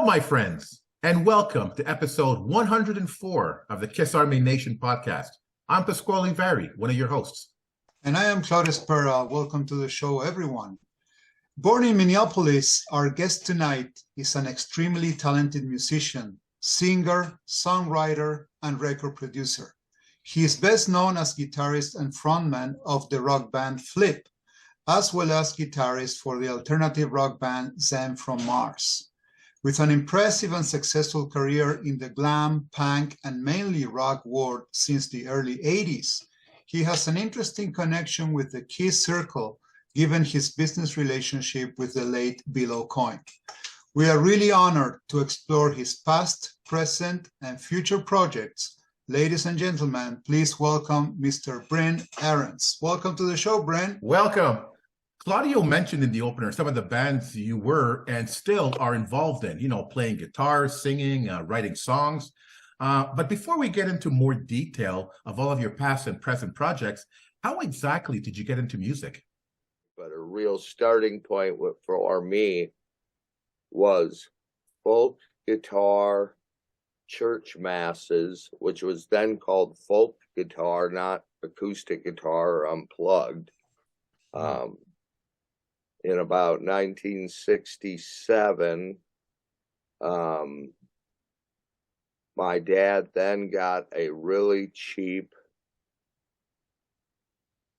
my friends, and welcome to episode 104 of the Kiss Army Nation podcast. I'm Pasquale Vari, one of your hosts. And I am Claudius Pera. Welcome to the show, everyone. Born in Minneapolis, our guest tonight is an extremely talented musician, singer, songwriter, and record producer. He is best known as guitarist and frontman of the rock band Flipp, as well as guitarist for the alternative rock band Them from Mars. With an impressive and successful career in the glam, punk, and mainly rock world since the early 80s, he has an interesting connection with the Kiss circle, given his business relationship with the late Bill Aucoin. We are really honored to explore his past, present, and future projects. Ladies and gentlemen, please welcome Mr. Brynn Arens. Welcome to the show, Brynn. Welcome. Claudio mentioned in the opener some of the bands you were and still are involved in, playing guitar, singing, writing songs. But before we get into more detail of all of your past and present projects, how exactly did you get into music? But a real starting point for me was folk guitar, church masses, which was then called folk guitar, not acoustic guitar or unplugged. In about 1967, my dad then got a really cheap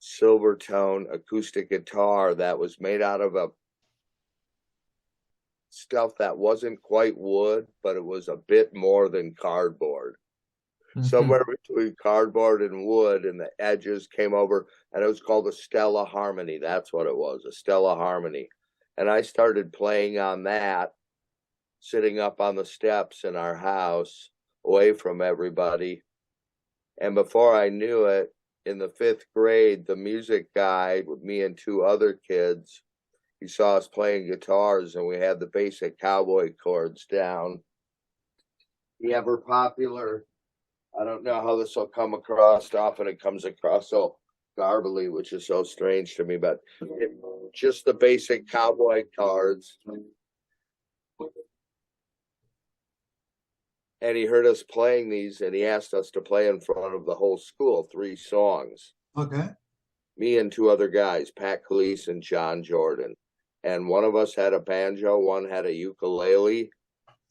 Silvertone acoustic guitar that was made out of a stuff that wasn't quite wood, but it was a bit more than cardboard. Somewhere between cardboard and wood, and the edges came over, and it was called a Stella Harmony. That's what it was, a Stella Harmony. And I started playing on that, sitting up on the steps in our house, away from everybody. And before I knew it, in the 5th grade, the music guy, with me and 2 other kids, he saw us playing guitars, and we had the basic cowboy chords down. The ever popular, I don't know how this will come across. Often it comes across so garbly, which is so strange to me, but just the basic cowboy chords. And he heard us playing these, and he asked us to play in front of the whole school, 3 songs. Okay. Me and 2 other guys, Pat Calise and John Jordan. And one of us had a banjo, one had a ukulele,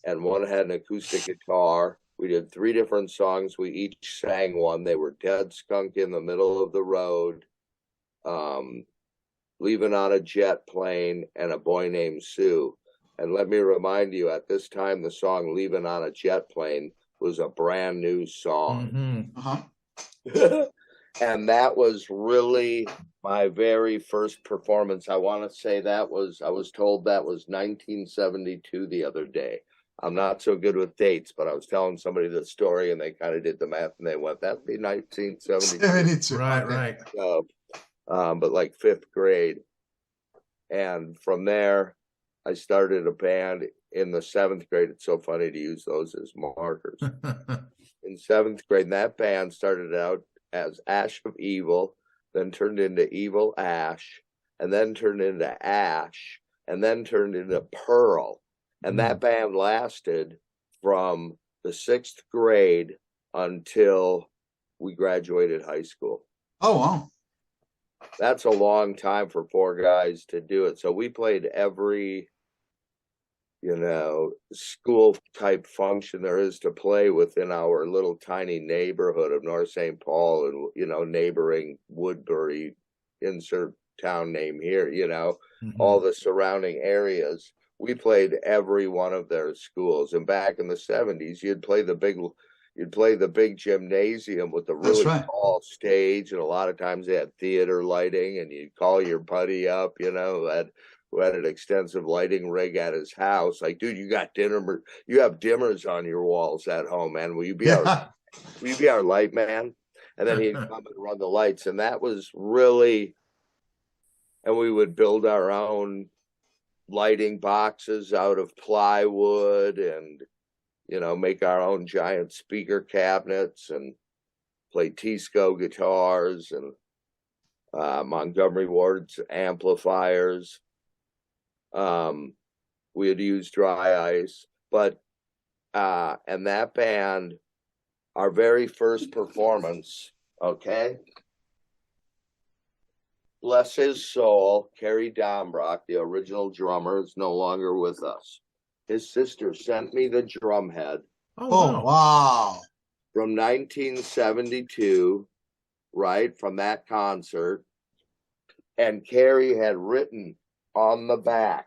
and one had an acoustic guitar. We did 3 different songs. We each sang one. They were Dead Skunk in the Middle of the Road, Leaving on a Jet Plane, and A Boy Named Sue. And let me remind you, at this time, the song Leaving on a Jet Plane was a brand new song. And that was really my very first performance. I want to say I was told that was 1972 the other day. I'm not so good with dates, but I was telling somebody the story, and they kind of did the math, and they went, that'd be 1972. Right. But like 5th grade. And from there, I started a band in the 7th grade. It's so funny to use those as markers. In 7th grade, and that band started out as Ash of Evil, then turned into Evil Ash, and then turned into Ash, and then turned into Pearl. And that band lasted from the 6th grade until we graduated high school. Oh, wow. That's a long time for 4 guys to do it. So we played every, school type function there is to play within our little tiny neighborhood of North St. Paul and, neighboring Woodbury, insert town name here, all the surrounding areas. We played every one of their schools. And back in the 70s, you'd play the big gymnasium with the really tall stage, and a lot of times they had theater lighting, and you'd call your buddy up, who had an extensive lighting rig at his house. Like, dude, you have dimmers on your walls at home, man. Will you be our light man? And then he'd come and run the lights. And that was really, and we would build our own lighting boxes out of plywood and, make our own giant speaker cabinets and play Tisco guitars and Montgomery Ward's amplifiers. We had used dry ice. But and that band, our very first performance, okay, bless his soul, Kerry Dombrock, the original drummer, is no longer with us. His sister sent me the drum head. Oh, wow. From 1972, right, from that concert. And Kerry had written on the back.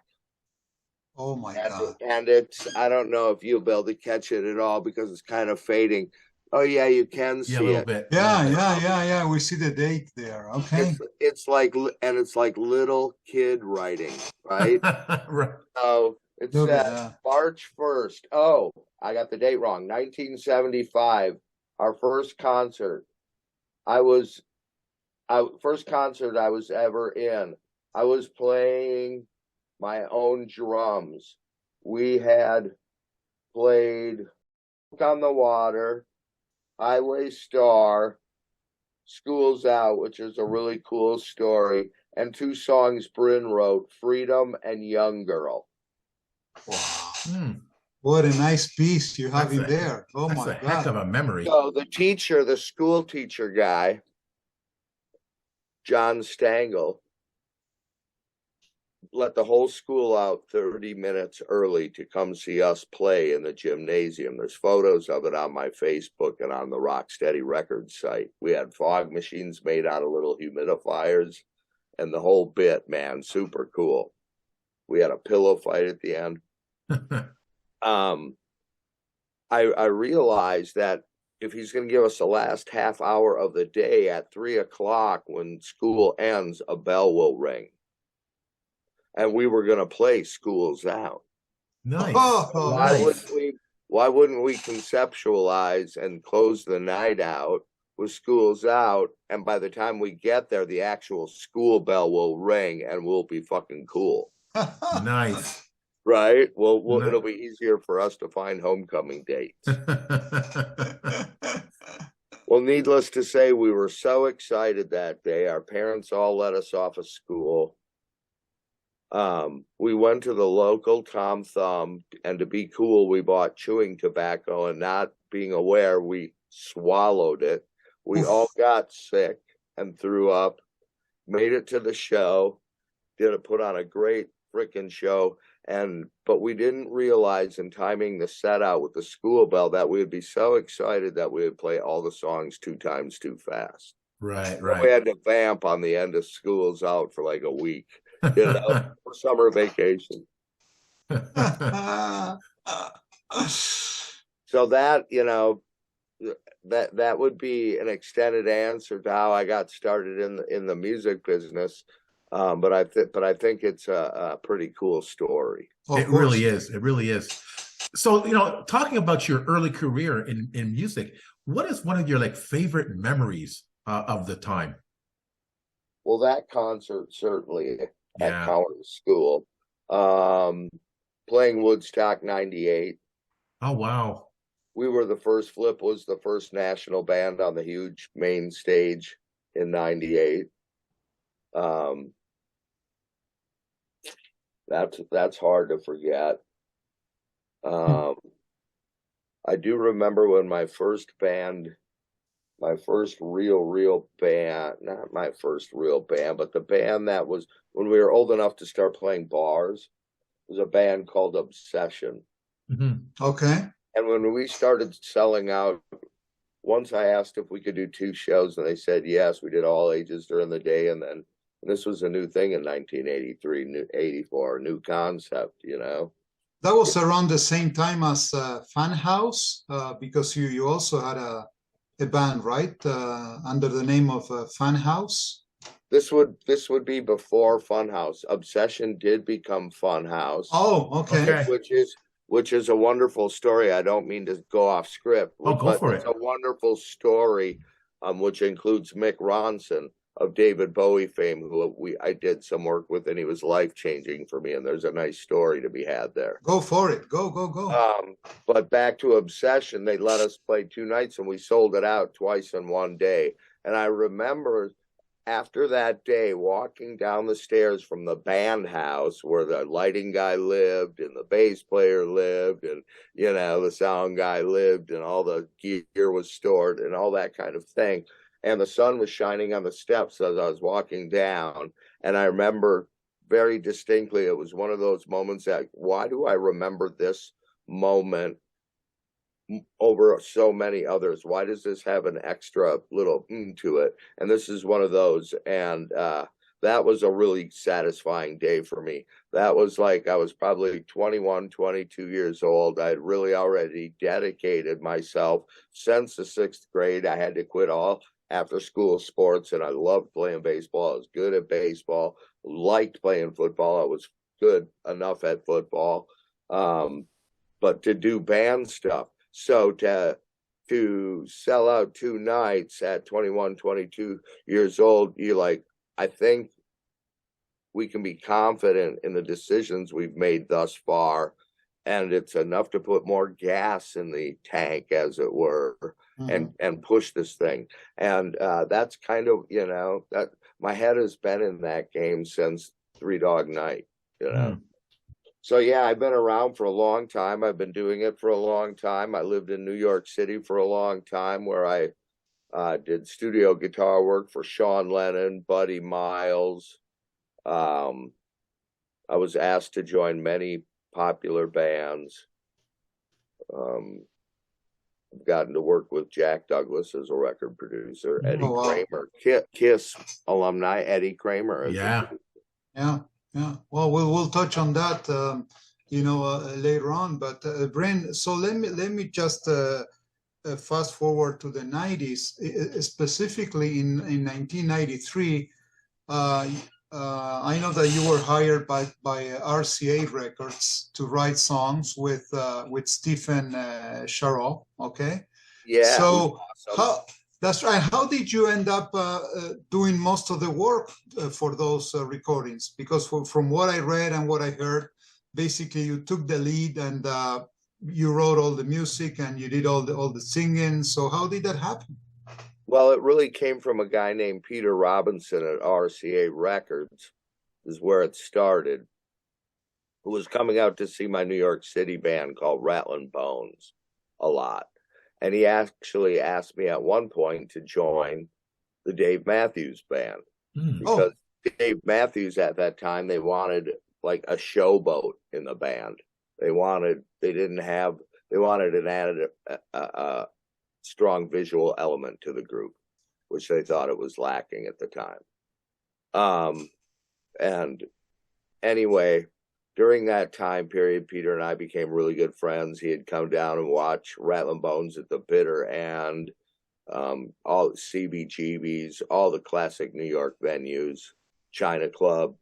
Oh my God. And it's, I don't know if you'll be able to catch it at all because it's kind of fading. Oh yeah, you can see a little it. bit. Yeah. We see the date there. Okay. It's like, and it's like little kid writing, right? Right. So it says March 1st. Oh, I got the date wrong. 1975, our first concert. First concert I was ever in. I was playing my own drums. We had played on the Water, Highway Star, School's Out, which is a really cool story, and two songs Brynn wrote, Freedom and Young Girl. Wow. What a nice piece you have in there. Oh my God. That's a heck of a memory. So the teacher, the school teacher guy, John Stangl, let the whole school out 30 minutes early to come see us play in the gymnasium. There's photos of it on my Facebook and on the Rocksteady Records site. We had fog machines made out of little humidifiers and the whole bit, man, super cool. We had a pillow fight at the end. I realized that if he's going to give us the last half hour of the day at 3 o'clock when school ends, a bell will ring. And we were going to play School's Out. Nice. Why wouldn't we conceptualize and close the night out with School's Out? And by the time we get there, the actual school bell will ring and we'll be fucking cool. Nice. Right? Well, it'll be easier for us to find homecoming dates. Well, needless to say, we were so excited that day. Our parents all let us off of school. We went to the local Tom Thumb, and to be cool, we bought chewing tobacco, and not being aware, we swallowed it. We all got sick and threw up, made it to the show, put on a great freaking show. But we didn't realize in timing the set out with the school bell that we would be so excited that we would play all the songs 2 times too fast. Right. We had to vamp on the end of School's Out for like a week, for summer vacation. So that, that would be an extended answer to how I got started in the music business. But I think it's a pretty cool story. It really is. It really is. So, talking about your early career in music, what is one of your favorite memories of the time? Well, that concert certainly at Howard School, playing Woodstock '98. Oh wow! Flipp was the first national band on the huge main stage in '98. That's hard to forget. I do remember when my first real band, not my first real band, but the band that was when we were old enough to start playing bars, was a band called Obsession. Mm-hmm. Okay. And when we started selling out, once I asked if we could do 2 shows, and they said yes. We did all ages during the day, and then this was a new thing in 1983, 84, new concept, That was around the same time as Fun House, because you also had a band, right, under the name of Fun House. This would be before Fun House. Obsession did become Fun House. Oh, okay. Which is a wonderful story. I don't mean to go off script. Oh, go for it. It's a wonderful story, which includes Mick Ronson of David Bowie fame, who I did some work with, and he was life-changing for me, and there's a nice story to be had there. Go for it. Go. But back to Obsession, they let us play 2 nights, and we sold it out twice in one day. And I remember after that day, walking down the stairs from the band house where the lighting guy lived and the bass player lived and, you know, the sound guy lived and all the gear was stored and all that kind of thing. And the sun was shining on the steps as I was walking down. And I remember very distinctly, it was one of those moments that, why do I remember this moment over so many others? Why does this have an extra little to it? And this is one of those. And that was a really satisfying day for me. That was like, I was probably 21, 22 years old. I'd really already dedicated myself since the 6th grade. I had to quit all after school sports, and I loved playing baseball. I was good at baseball, liked playing football. I was good enough at football. But to do band stuff, so to sell out 2 nights at 21, 22 years old, you're like, I think we can be confident in the decisions we've made thus far. And it's enough to put more gas in the tank, as it were, and push this thing. And that's kind of, you know, that my head has been in that game since Three Dog Night, you know. So, yeah, I've been around for a long time. I've been doing it for a long time. I lived in New York City for a long time, where I did studio guitar work for Sean Lennon, Buddy Miles. I was asked to join many popular bands. I've gotten to work with Jack Douglas as a record producer, Eddie Kramer, Kiss alumni, Eddie Kramer. Yeah. Well, we'll touch on that, you know, later on. But Brynn, so let me just fast forward to the 90s, specifically in 1993. I know that you were hired by RCA Records to write songs with Stephen Sharrow. Okay. Yeah. So awesome. That's right. How did you end up doing most of the work for those recordings? Because from what I read and what I heard, basically you took the lead and you wrote all the music and you did all the singing. So how did that happen? Well, it really came from a guy named Peter Robinson at RCA Records, is where it started, who was coming out to see my New York City band called Rattlin' Bones a lot. And he actually asked me at one point to join the Dave Matthews Band, because Dave Matthews at that time, they wanted like a showboat in the band. They wanted an added strong visual element to the group, which they thought it was lacking at the time. And anyway, during that time period, Peter and I became really good friends. He had come down and watched Rattlin' Bones at the Bitter End, all CBGBs, all the classic New York venues, China Club.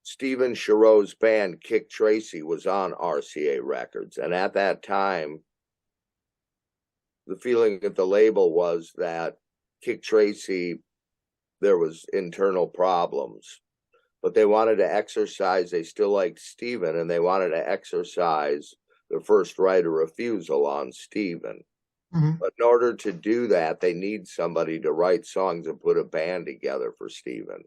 Stephen Sharrow's band, Kick Tracy, was on RCA Records. And at that time, the feeling at the label was that Kick Tracy, there was internal problems, but they wanted to exercise, they still liked Stephen, and they wanted to exercise the first right of refusal on Stephen. But in order to do that, they need somebody to write songs and put a band together for Stephen.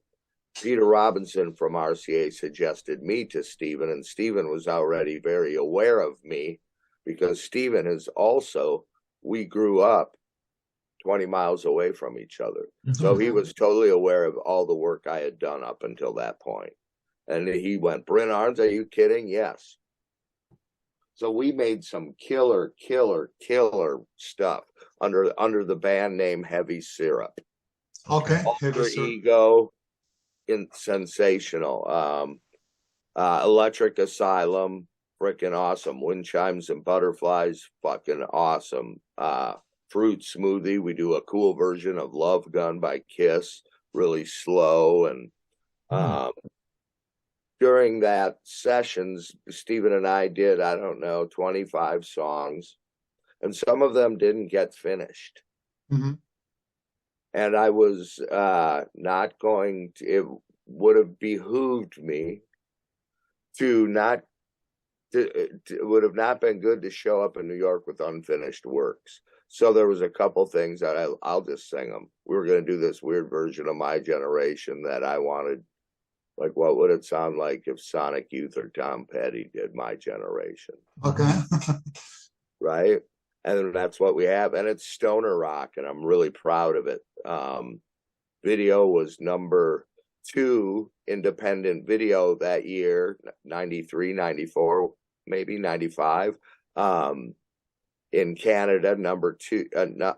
Peter Robinson from RCA suggested me to Stephen, and Stephen was already very aware of me, because Stephen is also, we grew up 20 miles away from each other. So he was totally aware of all the work I had done up until that point. And he went, Brynn Arens, are you kidding? Yes. So we made some killer stuff under the band name Heavy Syrup. Okay. Alter Ego, sensational. Electric Asylum, freaking awesome. Wind Chimes and Butterflies, fucking awesome. Fruit Smoothie, we do a cool version of Love Gun by Kiss, really slow. And during that sessions, Stephen and I did, I don't know, 25 songs, and some of them didn't get finished. And I was not going to, it would have behooved me to not, it would have not been good to show up in New York with unfinished works. So there was a couple things that I'll just sing them. We were going to do this weird version of My Generation that I wanted. Like, what would it sound like if Sonic Youth or Tom Petty did My Generation? Okay. Right? And that's what we have. And it's stoner rock, and I'm really proud of it. Video was #2 independent video that year, 93, 94, maybe 95. In Canada, #2,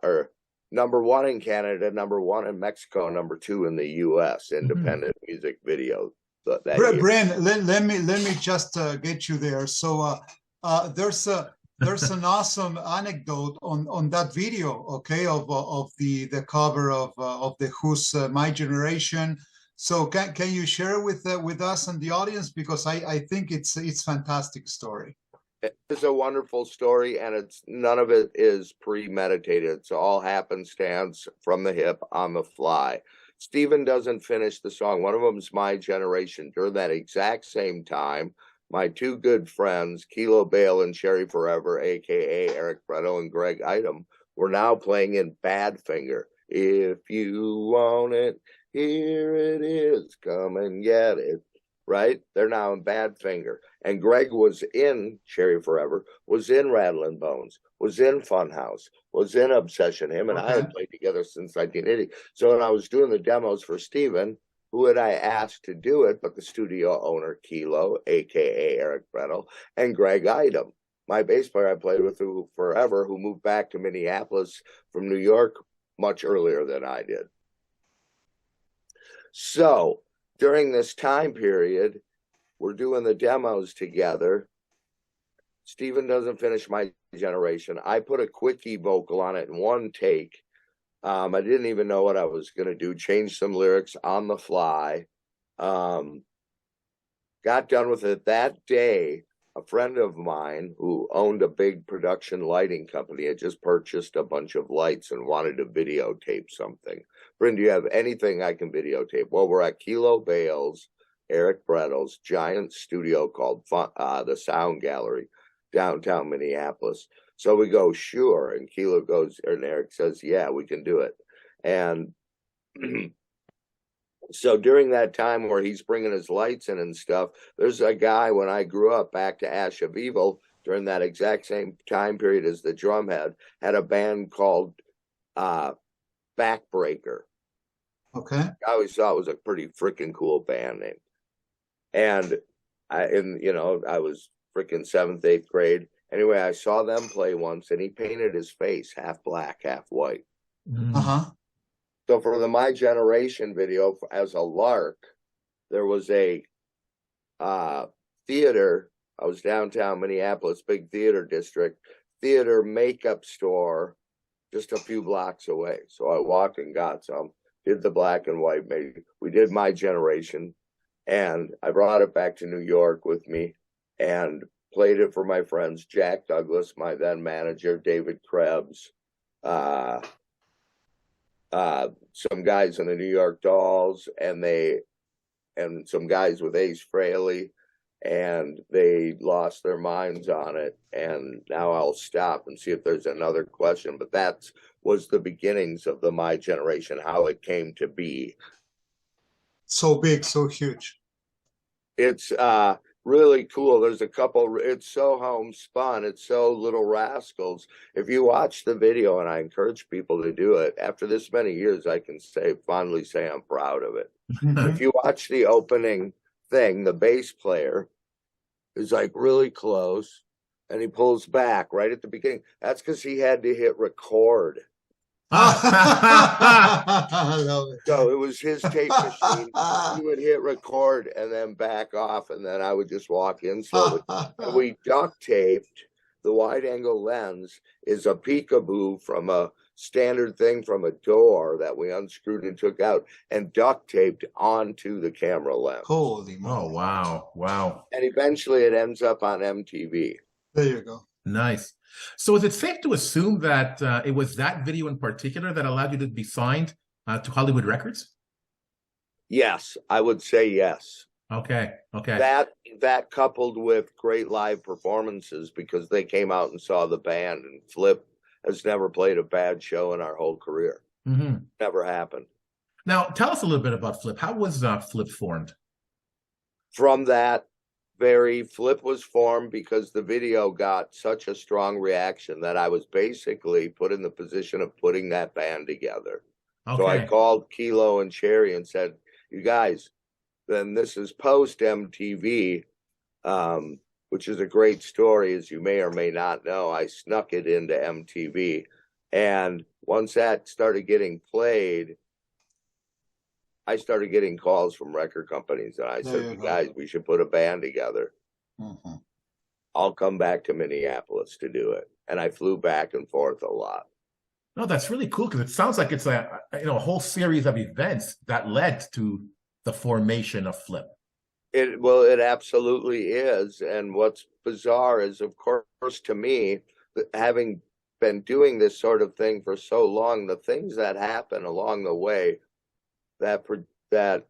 or #1 in Canada, #1 in Mexico, #2 in the U.S. independent music video. That Brynn, let me just get you there. So there's an awesome anecdote on that video, okay, of the cover of the Who's My Generation. So can you share with us and the audience, because I think it's fantastic story. It's a wonderful story, and it's none of it is premeditated. It's all happenstance from the hip on the fly. Steven doesn't finish the song. One of them is My Generation. During that exact same time, my two good friends, Kilo Bale and Sherry Forever, aka Eric Bretto and Greg Item, were now playing in Badfinger. If you want it, here it is. Come and get it. Right? They're now in Badfinger. And Greg was in Cherry Forever, was in Rattlin' Bones, was in Funhouse, was in Obsession. Him and I had played together since 1980. So when I was doing the demos for Steven, who had I asked to do it but the studio owner, Kilo, a.k.a. Eric Bretto, and Greg Item, my bass player I played with forever, who moved back to Minneapolis from New York much earlier than I did. So during this time period, we're doing the demos together. Steven doesn't finish My Generation. I put a quickie vocal on it in one take. I didn't even know what I was going to do. Changed some lyrics on the fly. Got done with it that day. A friend of mine who owned a big production lighting company had just purchased a bunch of lights and wanted to videotape something. Brynn, do you have anything I can videotape? Well, we're at Kilo Bale's, Eric Bretto's giant studio called the Sound Gallery, downtown Minneapolis. So we go, sure. And Kilo goes, and Eric says, yeah, we can do it. And so during that time where he's bringing his lights in and stuff, there's a guy, when I grew up back to Ash of Evil, during that exact same time period as the drumhead, had a band called Backbreaker. Okay. I always thought it was a pretty freaking cool band name. And I was freaking 7th, 8th grade. Anyway, I saw them play once, and he painted his face half black, half white. So for the My Generation video, as a lark, there was a theater. I was downtown Minneapolis, big theater district, theater makeup store just a few blocks away. So I walked and got some, did the black and white. We did My Generation, and I brought it back to New York with me and played it for my friends, Jack Douglas, my then manager, David Krebs, some guys in the New York Dolls, and some guys with Ace Frehley, and they lost their minds on it. And now I'll stop and see if there's another question, but that was the beginnings of the My Generation, how it came to be. So big, so huge. It's really cool. There's a couple, it's so homespun, it's so Little Rascals. If you watch the video, and I encourage people to do it, after this many years, I can fondly say I'm proud of it. If you watch the opening thing, the bass player is like really close, and he pulls back right at the beginning. That's because he had to hit record. I love it. So it was his tape machine. He would hit record and then back off, and then I would just walk in slowly. And we duct taped. The wide angle lens is a peekaboo from a standard thing from a door that we unscrewed and took out and duct taped onto the camera lens. Holy moly. Oh, wow. Wow. And eventually it ends up on MTV. There you go. Nice. So is it safe to assume that it was that video in particular that allowed you to be signed to Hollywood Records? Yes, I would say yes. Okay. Okay. That coupled with great live performances, because they came out and saw the band, and Flipp has never played a bad show in our whole career. Mm-hmm. Never happened. Now, tell us a little bit about Flipp. How was Flipp formed? From that Flipp was formed because the video got such a strong reaction that I was basically put in the position of putting that band together. Okay. So I called Kilo and Cherry and said, you guys, then this is post MTV, which is a great story, as you may or may not know. I snuck it into MTV. And once that started getting played, I started getting calls from record companies. And I said, you guys, we should put a band together. Mm-hmm. I'll come back to Minneapolis to do it. And I flew back and forth a lot. No, that's really cool, because it sounds like it's a whole series of events that led to the formation of Flipp. It absolutely is. And what's bizarre is, of course, to me, having been doing this sort of thing for so long, the things that happen along the way that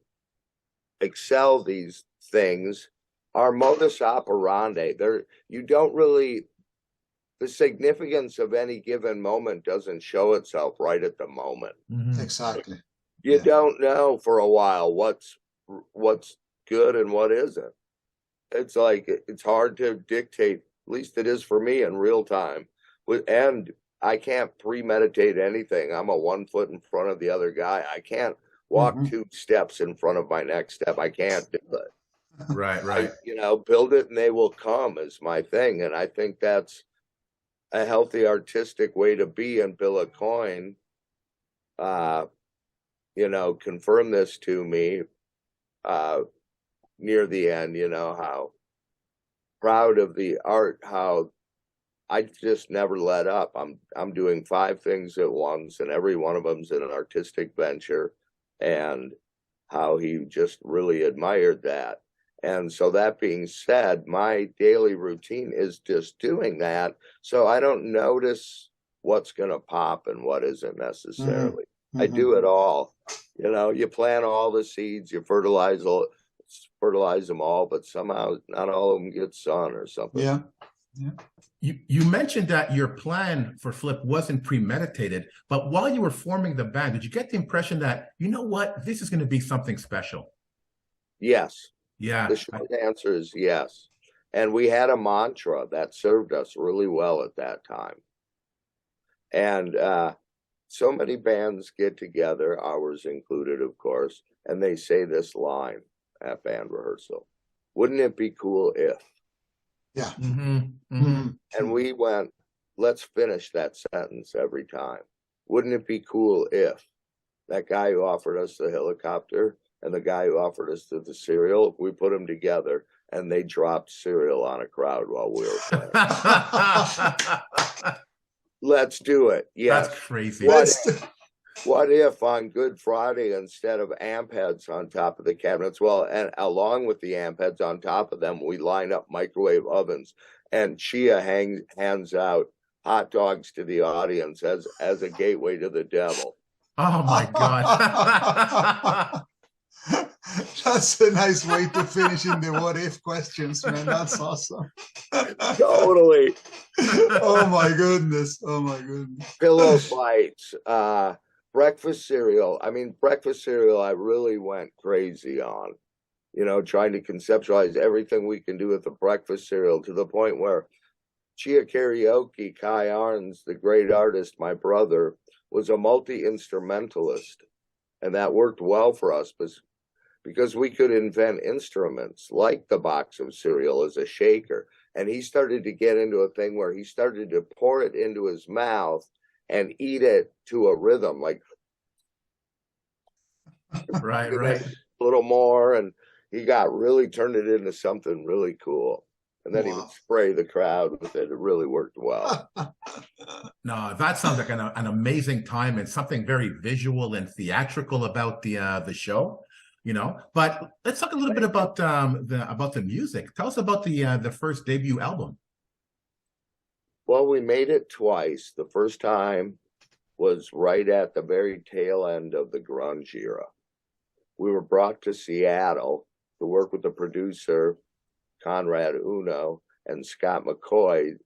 excel these things are modus operandi. You don't really, the significance of any given moment doesn't show itself right at the moment. Mm-hmm. Exactly. You don't know for a while what's good and what isn't. It's like, it's hard to dictate, at least it is for me, in real time. And I can't premeditate anything. I'm a 1 foot in front of the other guy. I can't walk 2 steps in front of my next step. I can't do it. Right. Build it and they will come is my thing. And I think that's a healthy artistic way to be. And Bill Aucoin, confirmed this to me near the end, how proud of the art, how I just never let up. I'm doing 5 things at once, and every one of them's an artistic venture, and how he just really admired that. And so that being said, my daily routine is just doing that. So I don't notice what's going to pop and what isn't necessarily. I do it all. You plant all the seeds, you fertilize them all, but somehow not all of them get sun or something. Yeah. You mentioned that your plan for Flipp wasn't premeditated, but while you were forming the band, did you get the impression that, this is going to be something special? Yes. Yeah. The short answer is yes. And we had a mantra that served us really well at that time. And so many bands get together, ours included, of course, and they say this line at band rehearsal: wouldn't it be cool if? Yeah. And we went, let's finish that sentence every time. Wouldn't it be cool if that guy who offered us the helicopter and the guy who offered us the cereal, we put them together and they dropped cereal on a crowd while we were playing. Let's do it. Yes. That's crazy. What if on Good Friday, instead of amp heads on top of the cabinets, and along with the amp heads on top of them, we line up microwave ovens, and Chia hands out hot dogs to the audience as a gateway to the devil. Oh my God. That's a nice way to finish in the what if questions, man. That's awesome. Totally. Oh my goodness. Pillow fights, breakfast cereal. Breakfast cereal I really went crazy on, trying to conceptualize everything we can do with the breakfast cereal, to the point where Chia Karaoke, Kai Arns, the great artist, my brother, was a multi-instrumentalist. And that worked well for us because we could invent instruments like the box of cereal as a shaker. And he started to get into a thing where he started to pour it into his mouth and eat it to a rhythm, like right. A little more, and he turned it into something really cool. And then he would spray the crowd with it. It really worked well. No, that sounds like an amazing time, and something very visual and theatrical about the show. But let's talk a little bit about the music. Tell us about the first debut album. Well, we made it twice. The first time was right at the very tail end of the grunge era. We were brought to Seattle to work with the producer, Conrad Uno, and Scott McCoy,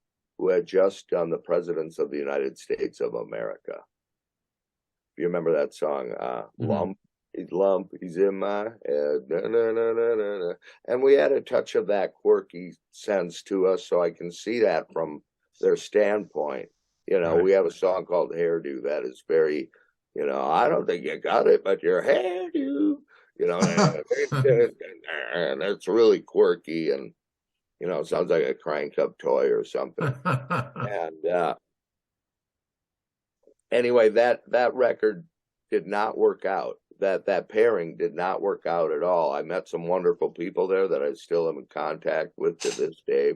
who had just done the Presidents of the United States of America. If you remember that song, Lump, he's in my head, na, na, na, na, na, na. And we had a touch of that quirky sense to us, so I can see that from their standpoint. You know, Right. we have a song called Hairdo that is very, you know, I don't think you got it, but your hairdo, you know, and it's really quirky and, you know, it sounds like a crank up toy or something. And anyway, that record did not work out. That pairing did not work out at all. I met some wonderful people there that I still am in contact with to this day.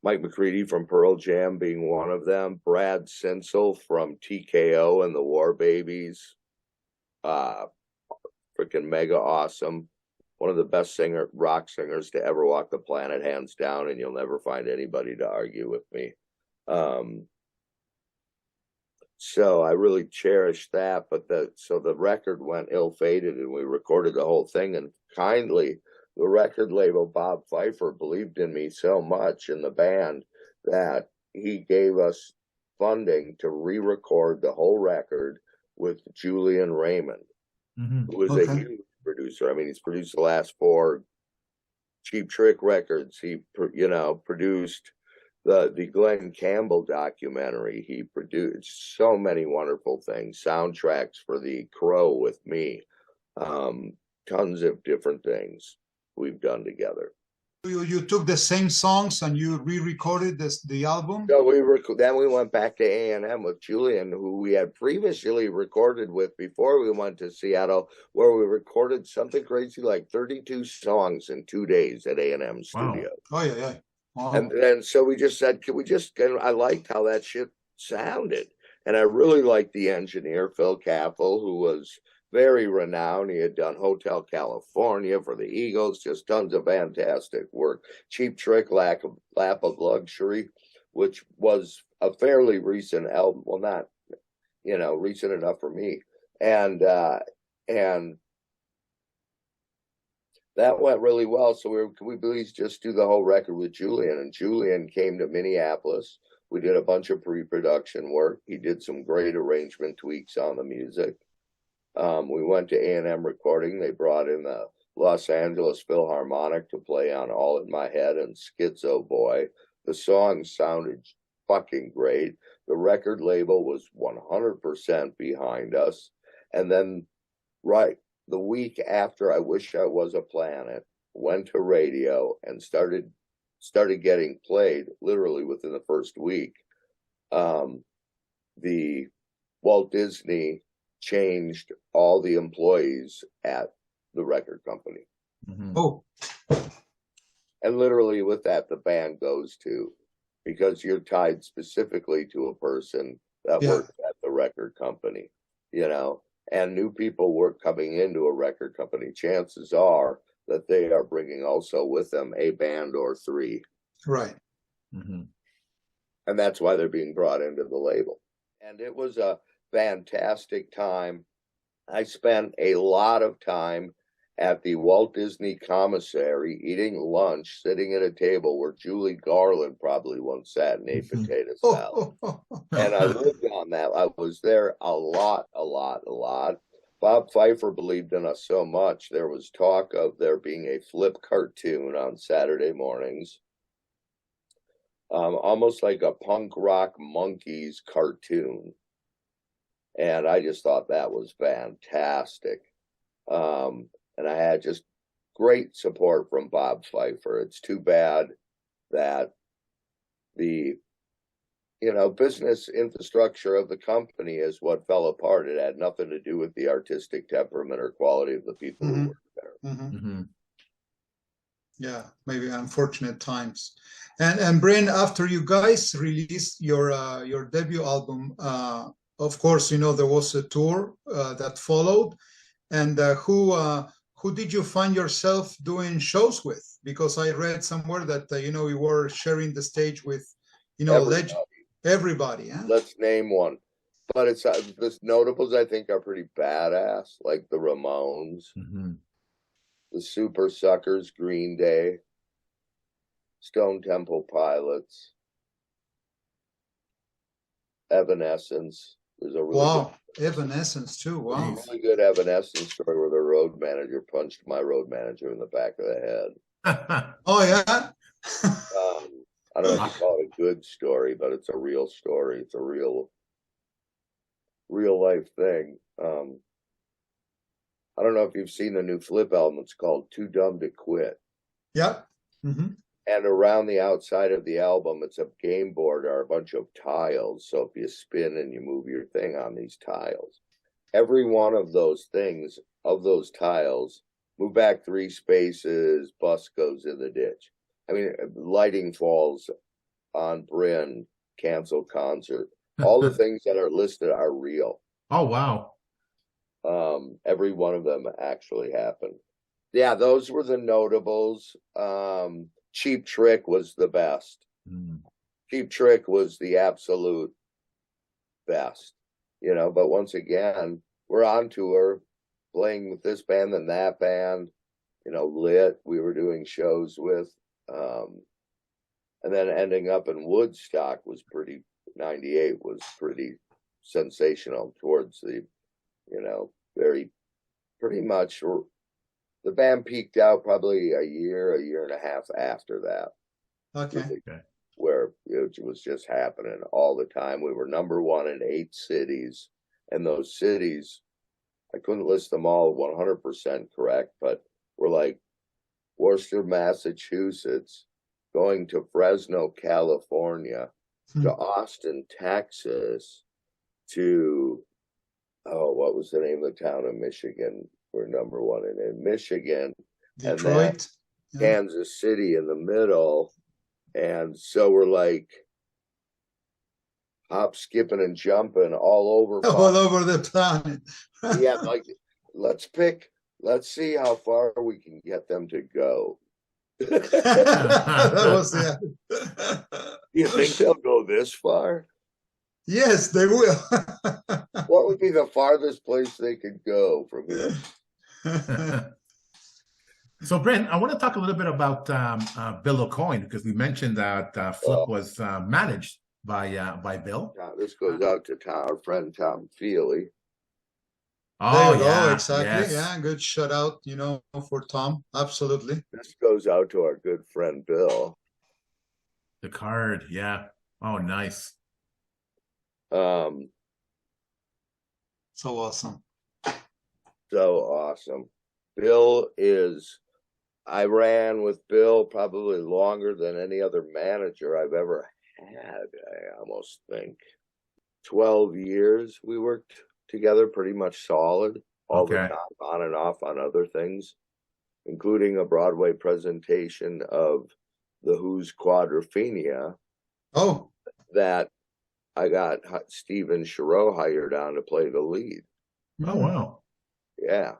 Mike McCready from Pearl Jam being one of them. Brad Sinsel from TKO and the War Babies. Freaking mega awesome. One of the best rock singers to ever walk the planet, hands down, and you'll never find anybody to argue with me. So I really cherished that, but so the record went ill-fated and we recorded the whole thing, and kindly the record label, Bob Pfeiffer, believed in me so much in the band that he gave us funding to re-record the whole record with Julian Raymond, who was a huge producer. I mean, he's produced the last 4 Cheap Trick records. He, you know, produced the Glenn Campbell documentary. He produced so many wonderful things, soundtracks for The Crow with me, tons of different things we've done together. You took the same songs and you re-recorded the album? So then we went back to A&M with Julian, who we had previously recorded with before we went to Seattle, where we recorded something crazy like 32 songs in 2 days at A&M studio. Wow. Oh, yeah. Wow. And then so we just said, I liked how that shit sounded. And I really liked the engineer, Phil Caffel, who was very renowned. He had done Hotel California for the Eagles, just tons of fantastic work. Cheap Trick, Lap of Luxury, which was a fairly recent album. Well, not, you know, recent enough for me. And that went really well. So can we please just do the whole record with Julian? And Julian came to Minneapolis. We did a bunch of pre-production work. He did some great arrangement tweaks on the music. We went to A&M recording. They brought in the Los Angeles Philharmonic to play on All in My Head and Schizo Boy. The song sounded fucking great. The record label was 100% behind us. And then, right, the week after I Wish I Was a Planet, went to radio and started getting played literally within the first week. The Walt Disney changed all the employees at the record company. Oh. And literally with that, the band goes to, because you're tied specifically to a person that works at the record company, you know, and new people were coming into a record company. Chances are that they are bringing also with them a band or 3. Right. And that's why they're being brought into the label. And it was a fantastic time. I spent a lot of time at the Walt Disney Commissary eating lunch, sitting at a table where Julie Garland probably once sat and ate potato salad. And I lived on that. I was there a lot. Bob Pfeiffer believed in us so much. There was talk of there being a Flipp cartoon on Saturday mornings. Almost like a punk rock monkeys cartoon. And I just thought that was fantastic. And I had just great support from Bob Pfeiffer. It's too bad that the, you know, business infrastructure of the company is what fell apart. It had nothing to do with the artistic temperament or quality of the people who worked there. Yeah, maybe unfortunate times. And Brynn, after you guys released your debut album, of course, you know, there was a tour that followed. And who did you find yourself doing shows with? Because I read somewhere that, you know, you were sharing the stage with, you know, everybody. Huh? Let's name one. But it's the notables I think are pretty badass, like the Ramones, the Super Suckers, Green Day, Stone Temple Pilots, Evanescence. There's a really Wow, Evanescence too. good, Wow. really good Evanescence story where the road manager punched my road manager in the back of the head. Oh yeah. I don't know if you call it a good story, but it's a real story. It's a real life thing. I don't know if you've seen the new Flipp album. It's called Too Dumb to Quit. Yep. Mm-hmm. And around the outside of the album, it's a game board or a bunch of tiles. So if you spin and you move your thing on these tiles, every one of those things, of those tiles, move back 3 spaces, bus goes in the ditch. I mean, lighting falls on Brynn, cancel concert. All the things that are listed are real. Oh, wow. Every one of them actually happened. Yeah, those were the notables. Cheap Trick was the best. Cheap Trick was the absolute best, you know, but once again, we're on tour playing with this band and that band, you know, Lit, we were doing shows with, and then ending up in Woodstock was pretty, 98 was pretty sensational towards the, you know, pretty much, the band peaked out probably a year and a half after that. Okay. Where it was just happening all the time. We were #1 in 8 cities, and those cities, I couldn't list them all 100% correct, but we're like Worcester, Massachusetts, going to Fresno, California, to Austin, Texas, to, oh, what was the name of the town in Michigan? We're #1 in Michigan. Detroit. And then Kansas City in the middle. And so we're like hop, skipping, and jumping all over the planet. Yeah, like let's see how far we can get them to go. That was You think they'll go this far? Yes, they will. What would be the farthest place they could go from here? So, Brynn, I want to talk a little bit about Bill Aucoin, because we mentioned that Flipp was managed by Bill. This goes out to our friend Tom Feely. Oh, yeah, exactly. Yes. Yeah, good shout out, you know, for Tom. Absolutely. This goes out to our good friend Bill. The card, yeah. Oh, nice. So awesome. So awesome. Bill is, I ran with Bill probably longer than any other manager I've ever had. I almost think 12 years we worked together, pretty much solid all the time, on and off on other things, including a Broadway presentation of The Who's Quadrophenia. Oh, that I got Stephen Shiro hired on to play the lead. Oh, wow. Yeah.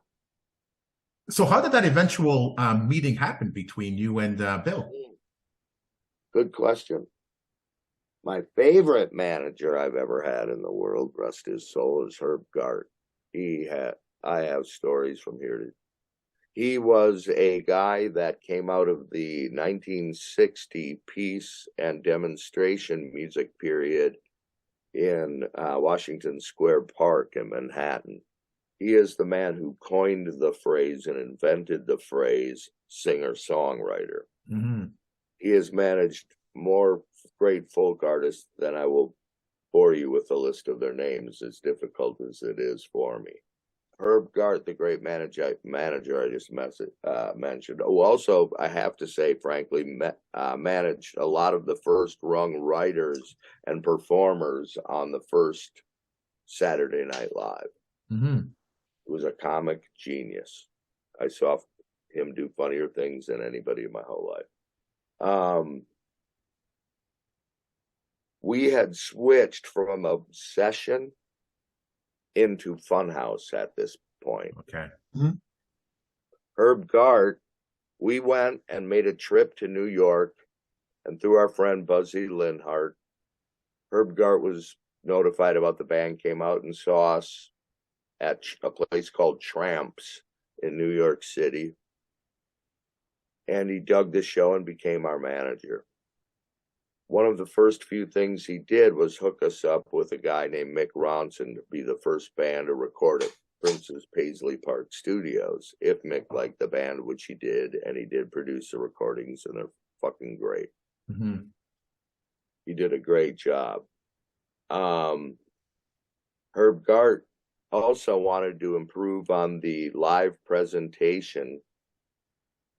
So how did that eventual meeting happen between you and Bill? Good question. My favorite manager I've ever had in the world, rest his soul, is Herb Gart. I have stories from here to. He was a guy that came out of the 1960 peace and demonstration music period in Washington Square Park in Manhattan. He is the man who coined the phrase and invented the phrase singer-songwriter. Mm-hmm. He has managed more great folk artists than I will bore you with a list of their names, as difficult as it is for me. Herb Gart, the great manager I just mentioned, who also, I have to say, frankly, managed a lot of the first-rung writers and performers on the first Saturday Night Live. Mm-hmm. He was a comic genius. I saw him do funnier things than anybody in my whole life. We had switched from Obsession into Funhouse at this point. Okay. Mm-hmm. Herb Gart, we went and made a trip to New York, and through our friend Buzzy Linhart, Herb Gart was notified about the band, came out and saw us at a place called Tramps in New York City. and he dug the show and became our manager. One of the first few things he did was hook us up with a guy named Mick Ronson to be the first band to record at Prince's Paisley Park Studios, if Mick liked the band, which he did, and he did produce the recordings, and they're fucking great. Mm-hmm. He did a great job. Herb Gart also wanted to improve on the live presentation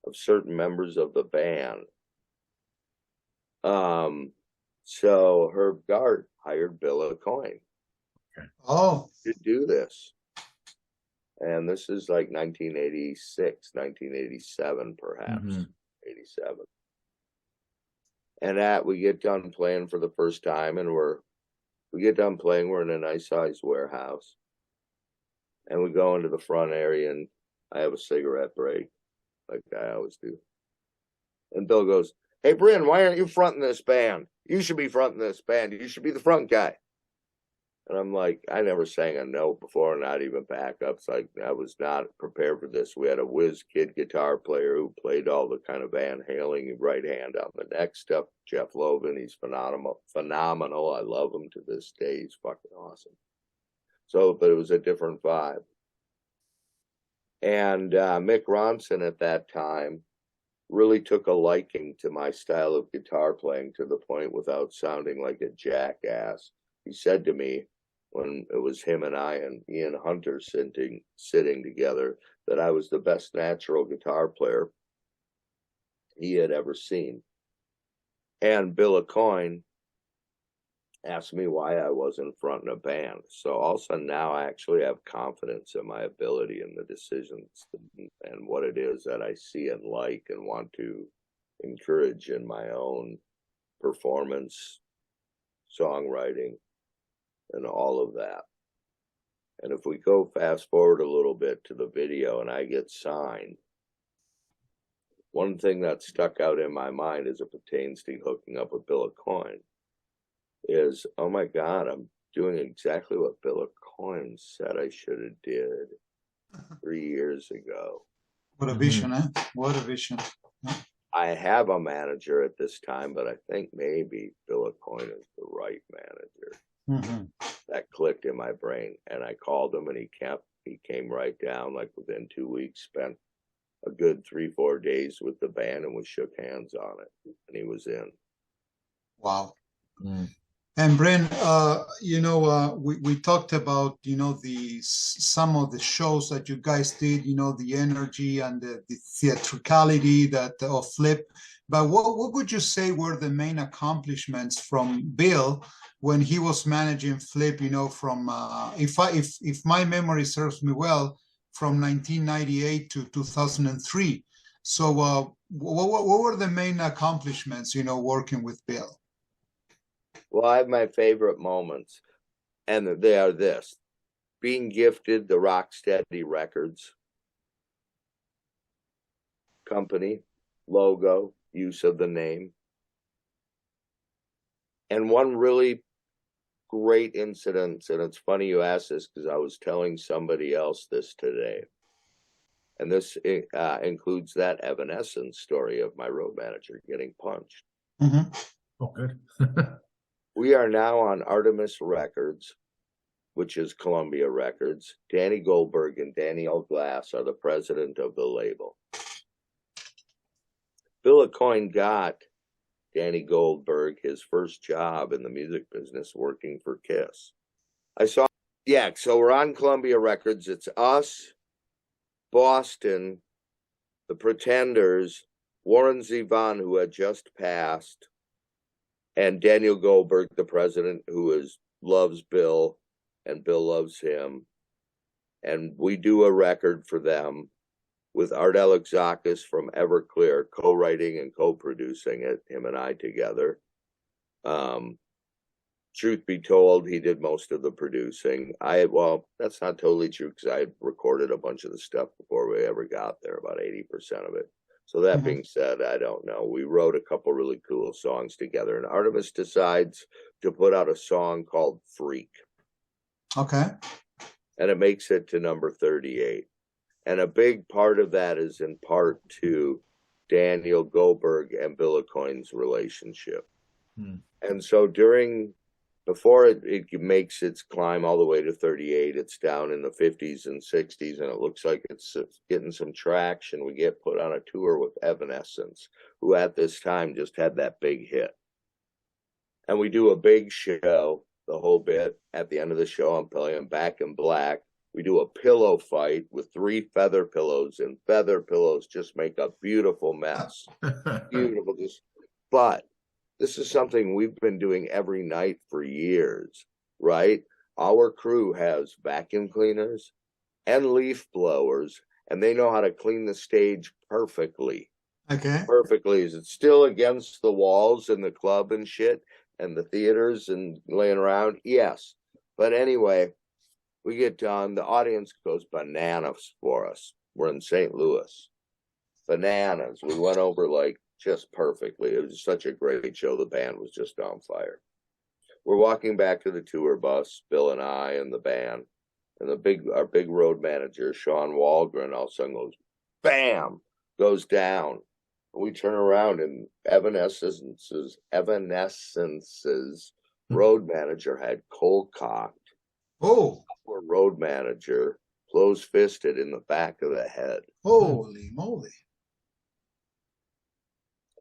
of certain members of the band. So Herb Gart hired Bill Aucoin to do this. And this is like 1986, 1987, perhaps, 87. And we get done playing for the first time, and we get done playing, we're in a nice sized warehouse. And we go into the front area, and I have a cigarette break, like I always do. And Bill goes, "Hey, Brynn, why aren't you fronting this band? You should be fronting this band. You should be the front guy." And I'm like, I never sang a note before, not even backups. Like, I was not prepared for this. We had a whiz kid guitar player who played all the kind of Van Halen right hand on the neck stuff. Jeff Loven, he's phenomenal. I love him to this day. He's fucking awesome. So, but it was a different vibe. And Mick Ronson at that time really took a liking to my style of guitar playing, to the point, without sounding like a jackass, he said to me, when it was him and I and Ian Hunter sitting together, that I was the best natural guitar player he had ever seen. And Bill Aucoin asked me why I wasn't fronting a band. So all of a sudden now I actually have confidence in my ability and the decisions and what it is that I see and like and want to encourage in my own performance, songwriting, and all of that. And if we go fast forward a little bit to the video and I get signed, one thing that stuck out in my mind as it pertains to hooking up with Bill Aucoin is, oh my God, I'm doing exactly what Bill Aucoin said I should have did 3 years ago. What a vision, eh? What a vision. I have a manager at this time, but I think maybe Bill Aucoin is the right manager. That clicked in my brain, and I called him, and he came right down, like within 2 weeks, spent a good 3-4 days with the band, and we shook hands on it, and he was in. Wow. And Brynn, we talked about, some of the shows that you guys did, the energy and the theatricality of Flipp. But what would you say were the main accomplishments from Bill when he was managing Flipp? From if my memory serves me well, from 1998 to 2003. So what were the main accomplishments, working with Bill? Well, I have my favorite moments, and they are this: being gifted the Rocksteady Records company logo, use of the name. And one really great incident, and it's funny you asked this because I was telling somebody else this today, and this includes that Evanescence story of my road manager getting punched. Oh, good. We are now on Artemis Records, which is Columbia Records. Danny Goldberg and Danielle Glass are the president of the label. Bill Aucoin got Danny Goldberg his first job in the music business working for Kiss. So we're on Columbia Records. It's us, Boston, the Pretenders, Warren Zevon, who had just passed, and Daniel Goldberg, the president, who loves Bill, and Bill loves him. And we do a record for them with Art Alexakis from Everclear co-writing and co-producing it, him and I together. Truth be told, he did most of the producing. That's not totally true, because I had recorded a bunch of the stuff before we ever got there, about 80% of it. So that being said, I don't know. We wrote a couple really cool songs together, and Artemis decides to put out a song called Freak. Okay. And it makes it to number 38. And a big part of that is in part to Daniel Goldberg and Bill Aucoin's relationship. Hmm. And so before it makes its climb all the way to 38, it's down in the 50s and 60s, and it looks like it's getting some traction. We get put on a tour with Evanescence, who at this time just had that big hit. And we do a big show, the whole bit. At the end of the show, I'm playing Back in Black. We do a pillow fight with 3 feather pillows, and feather pillows just make a beautiful mess. Beautiful. But this is something we've been doing every night for years, right? Our crew has vacuum cleaners and leaf blowers, and they know how to clean the stage perfectly. Okay. Perfectly. Is it still against the walls in the club and shit and the theaters and laying around? Yes. But anyway, we get done. The audience goes bananas for us. We're in St. Louis. Bananas. We went over like just perfectly. It was such a great show. The band was just on fire. We're walking back to the tour bus, Bill and I and the band, and our big road manager, Sean Walgren, all of a sudden goes, bam, goes down. We turn around, and Evanescence's road manager had cold cocked. Oh, Our road manager close fisted in the back of the head. holy moly.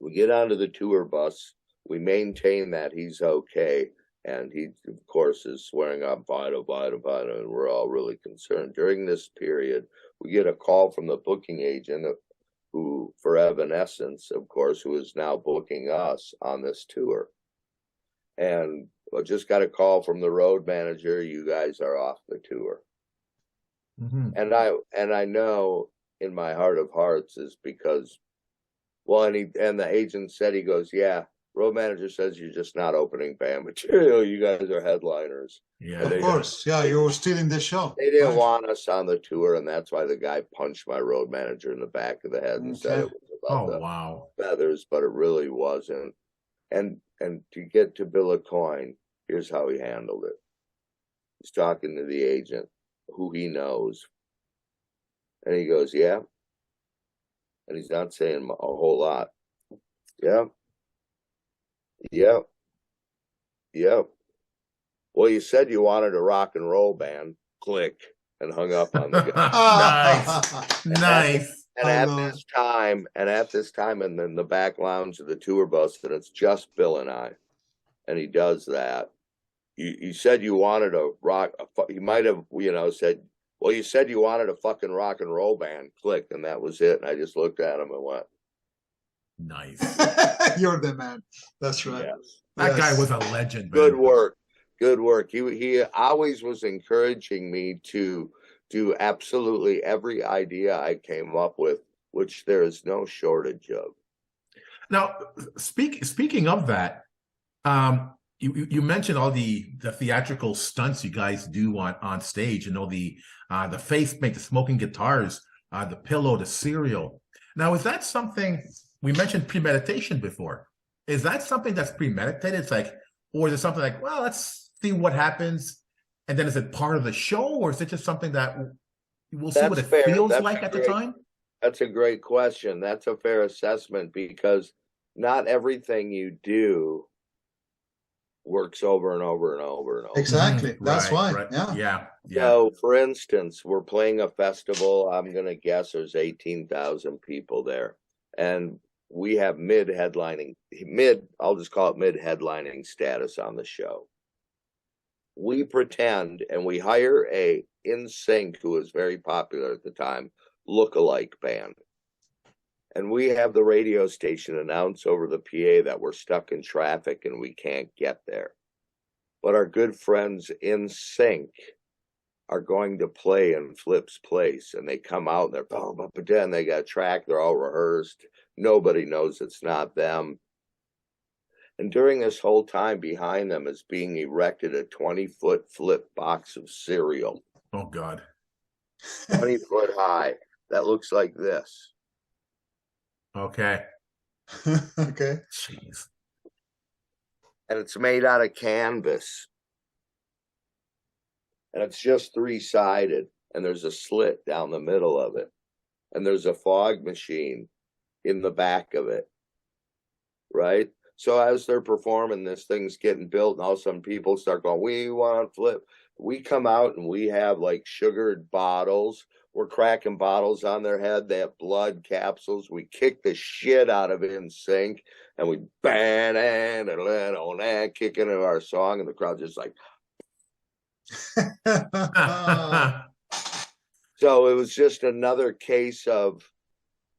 We get onto the tour bus. We maintain that he's okay. And he, of course, is swearing up vital, and we're all really concerned. During this period, we get a call from the booking agent for Evanescence, of course, who is now booking us on this tour. And I just got a call from the road manager, you guys are off the tour. Mm-hmm. And I know in my heart of hearts is because, well, and the agent said, he goes, yeah, road manager says you're just not opening band material. You guys are headliners. Yeah. Of course. Yeah, you were stealing the show. They didn't Right. want us on the tour, and that's why the guy punched my road manager in the back of the head and said Okay. it was about Oh, the wow. feathers, but it really wasn't. And to get to Bill Aucoin, here's how he handled it. He's talking to the agent, who he knows. And he goes, yeah. And he's not saying a whole lot. Yeah. Yep. Yep. Well, you said you wanted a rock and roll band. Click. And hung up on the guy. Nice. Nice. And at this time, and then the back lounge of the tour bus, and it's just Bill and I. And he does that. You said you wanted a rock. He might have, said, well, you said you wanted a fucking rock and roll band. Click. And that was it. And I just looked at him and went, Nice. You're the man. That's right. yes. That Yes. guy was a legend, man. Good work. Good work. He always was encouraging me to do absolutely every idea I came up with, which there is no shortage of. Now, speaking of that, you mentioned all the theatrical stunts you guys do on stage. The face paint, the smoking guitars, the pillow, the cereal. Now, is that something we mentioned premeditation before? Is that something that's premeditated? It's like, or is it something like, well, let's see what happens, and then is it part of the show, or is it just something that we'll see what it feels like at the time? That's a great question. That's a fair assessment, because not everything you do works over and over and over and over. Exactly. That's why. Right. Yeah. Yeah. So, for instance, we're playing a festival. I'm going to guess there's 18,000 people there. And we have I'll just call it mid-headlining status on the show. We pretend, and we hire a InSync, who was very popular at the time, look-alike band. And we have the radio station announce over the PA that we're stuck in traffic and we can't get there. But our good friends InSync are going to play in Flipp's place, and they come out and they're they got a track, they're all rehearsed. Nobody knows it's not them. And during this whole time, behind them is being erected a 20-foot Flipp box of cereal. Oh, God. 20 foot high. That looks like this. Okay. Okay. Jeez. And it's made out of canvas. And it's just 3-sided. And there's a slit down the middle of it. And there's a fog machine. in the back of it, right? So as they're performing, this thing's getting built, and all of a sudden people start going, "We want Flipp." We come out and we have like sugared bottles. We're cracking bottles on their head. They have blood capsules. We kick the shit out of InSync, and we bang and kick into our song, and the crowd just like. So it was just another case of,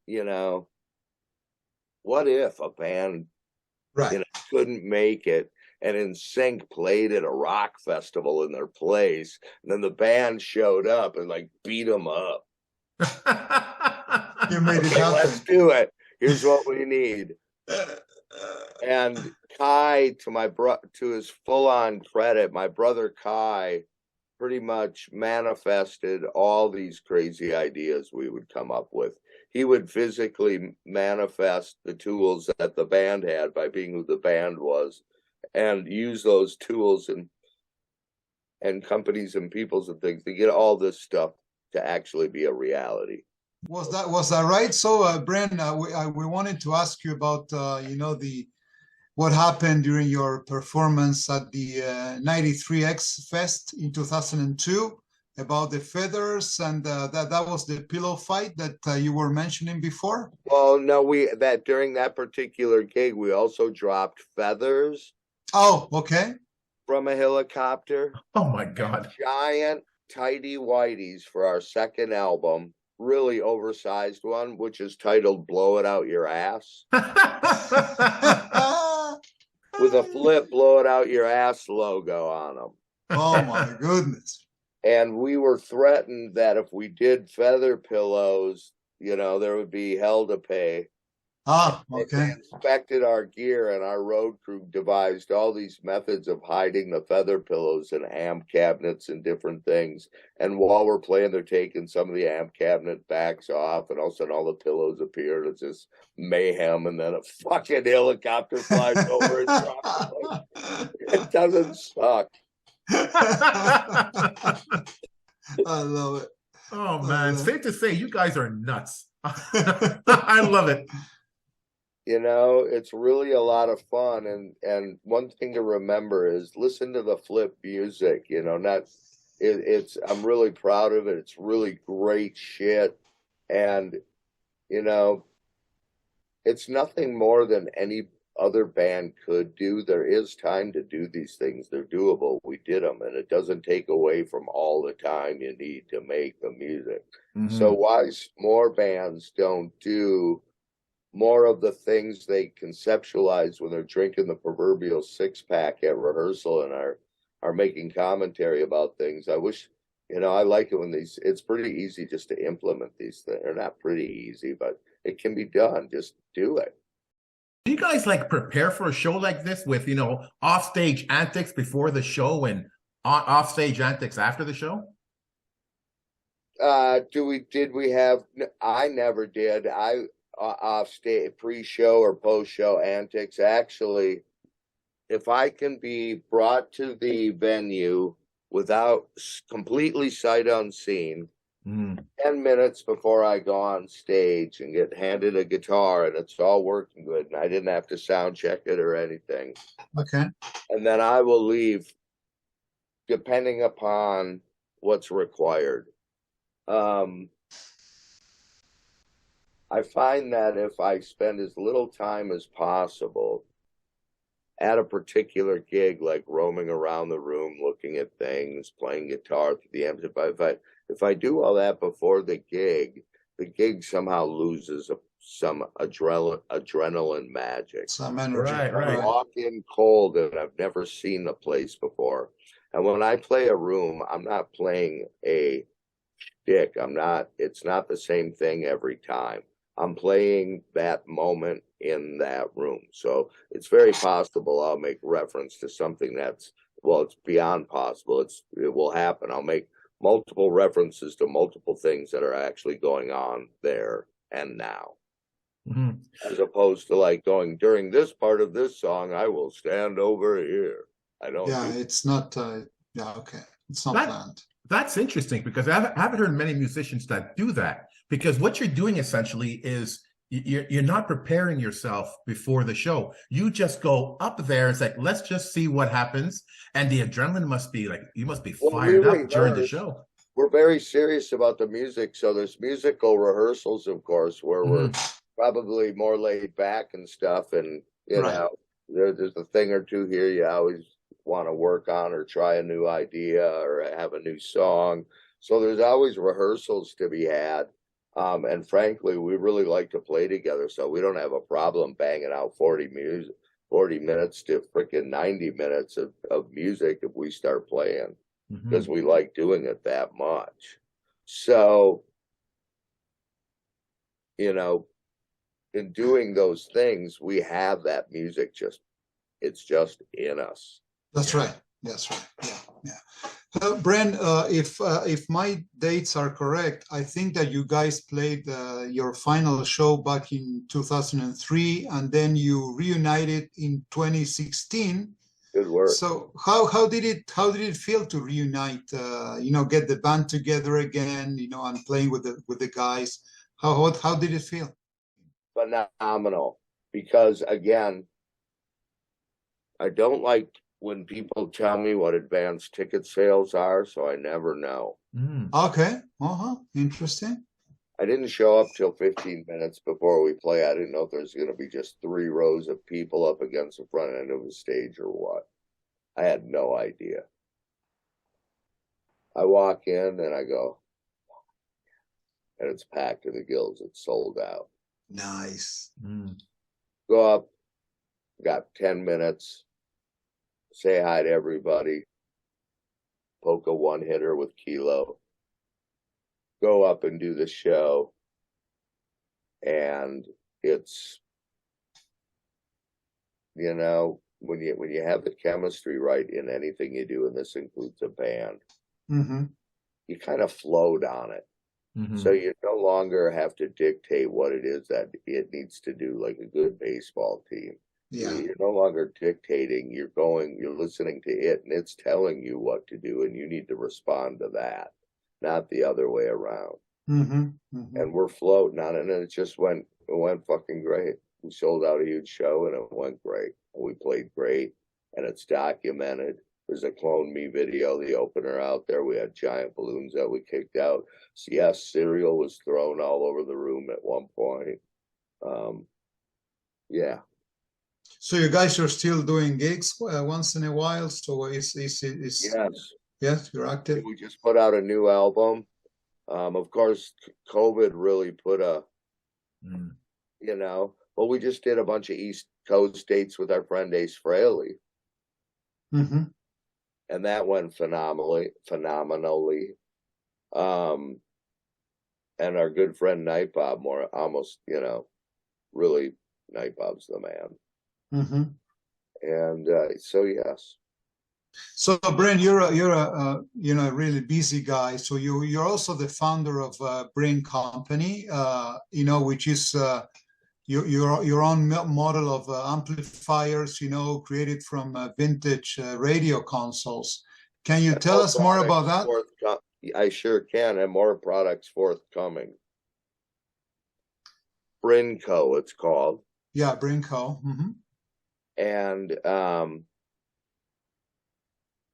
you know, what if a band, Right. you know, couldn't make it, and InSync played at a rock festival in their place, and then the band showed up and like beat them up. You made it Okay, happen. let's do it. Here's what we need. And Kai, to his full-on credit, my brother Kai pretty much manifested all these crazy ideas we would come up with. He would physically manifest the tools that the band had by being who the band was, and use those tools and companies and peoples and things to get all this stuff to actually be a reality. Was that right? So, Brynn, we wanted to ask you about you know, what happened during your performance at the 93 X Fest in 2002 about the feathers, and that was the pillow fight that you were mentioning before. Well, no, during that particular gig, we also dropped feathers. Oh, okay. From a helicopter. Oh my God. Giant tighty whities for our second album, really oversized one, which is titled "Blow It Out Your Ass," with a Flipp "Blow It Out Your Ass" logo on them. Oh my goodness. And we were threatened that if we did feather pillows, you know, there would be hell to pay. Ah, They okay. inspected our gear, and our road crew devised all these methods of hiding the feather pillows in amp cabinets and different things. And while we're playing, they're taking some of the amp cabinet backs off, and all of a sudden all the pillows appear. It's just mayhem, and then a fucking helicopter flies over and drops them. It doesn't suck. I love it. Oh man, safe to say you guys are nuts. I love it. You know, it's really a lot of fun, and one thing to remember is listen to the Flipp music. You know, I'm really proud of it. It's really great shit, and you know, it's nothing more than any other band could do. There is time to do these things. They're doable. We did them, and it doesn't take away from all the time you need to make the music. Mm-hmm. So why more bands don't do more of the things they conceptualize when they're drinking the proverbial six-pack at rehearsal and are making commentary about things. I wish, you know, I like it when it's pretty easy just to implement these things. They're not pretty easy, but it can be done. Just do it. Do you guys like prepare for a show like this with, you know, offstage antics before the show and offstage antics after the show? Did we have, I never did. Offstage pre-show or post-show antics. Actually, if I can be brought to the venue without completely sight unseen, 10 minutes before I go on stage and get handed a guitar and it's all working good and I didn't have to sound check it or anything. Okay. And then I will leave depending upon what's required. I find that if I spend as little time as possible at a particular gig, like roaming around the room, looking at things, playing guitar through the amps, if I do all that before the gig somehow loses some adrenaline magic. Some energy. I walk in cold and I've never seen the place before. And when I play a room, I'm not playing a shtick. It's not the same thing every time. I'm playing that moment in that room. So it's very possible I'll make reference to something it's beyond possible. It will happen. I'll make multiple references to multiple things that are actually going on there and now. Mm-hmm. As opposed to like going during this part of this song, I will stand over here. I don't. Yeah, it's not. Yeah, okay. It's not planned. That's interesting because I haven't heard many musicians that do that. Because what you're doing essentially is you're not preparing yourself before the show. You just go up there. It's like, let's just see what happens. And the adrenaline must be like, you must be Well, fired up during the show. We're very serious about the music. So there's musical rehearsals, of course, where we're probably more laid back and stuff. And, you know, there's a thing or two here you always want to work on or try a new idea or have a new song. So there's always rehearsals to be had. And frankly, we really like to play together. So we don't have a problem banging out 40 minutes to freaking 90 minutes of music if we start playing, because we like doing it that much. So, you know, in doing those things, we have that music it's just in us. That's right. That's right. Yeah, yeah. Brynn, if my dates are correct, I think that you guys played your final show back in 2003, and then you reunited in 2016. Good work. So how did it feel to reunite? You know, get the band together again. You know, and playing with the guys. How did it feel? Phenomenal. Because again, I don't like when people tell me what advance ticket sales are, so I never know. Okay. Interesting. I didn't show up till 15 minutes before we play. I didn't know if there's going to be just 3 rows of people up against the front end of the stage or what. I had no idea. I walk in and I go, and it's packed to the gills. It's sold out. Nice. Go up, got 10 minutes. Say hi to everybody, poke a 1-hitter with Kilo, go up and do the show, and it's, you know, when you have the chemistry right in anything you do, and this includes a band, you kind of float on it. So you no longer have to dictate what it is that it needs to do, like a good baseball team. Yeah. You're no longer dictating, you're listening to it, and it's telling you what to do, and you need to respond to that, not the other way around. And we're floating on it, and it went fucking great. We sold out a huge show, and it went great. We played great, and it's documented. There's a Clone Me video, the opener out there. We had giant balloons that we kicked out. So yes, cereal was thrown all over the room at one point. Yeah. So you guys are still doing gigs once in a while. So yes, you're active. We just put out a new album. Of course, COVID really put you know, but we just did a bunch of East Coast dates with our friend Ace Frehley. And that went phenomenally. And our good friend Nightbob, really, Nightbob's the man. And so yes. So Brynn, you're a really busy guy. So you're also the founder of Brynn Company, which is your own model of amplifiers, created from vintage radio consoles. Can you tell us more about that? I sure can, and more products forthcoming. Brinco, it's called. Yeah, Brinco. And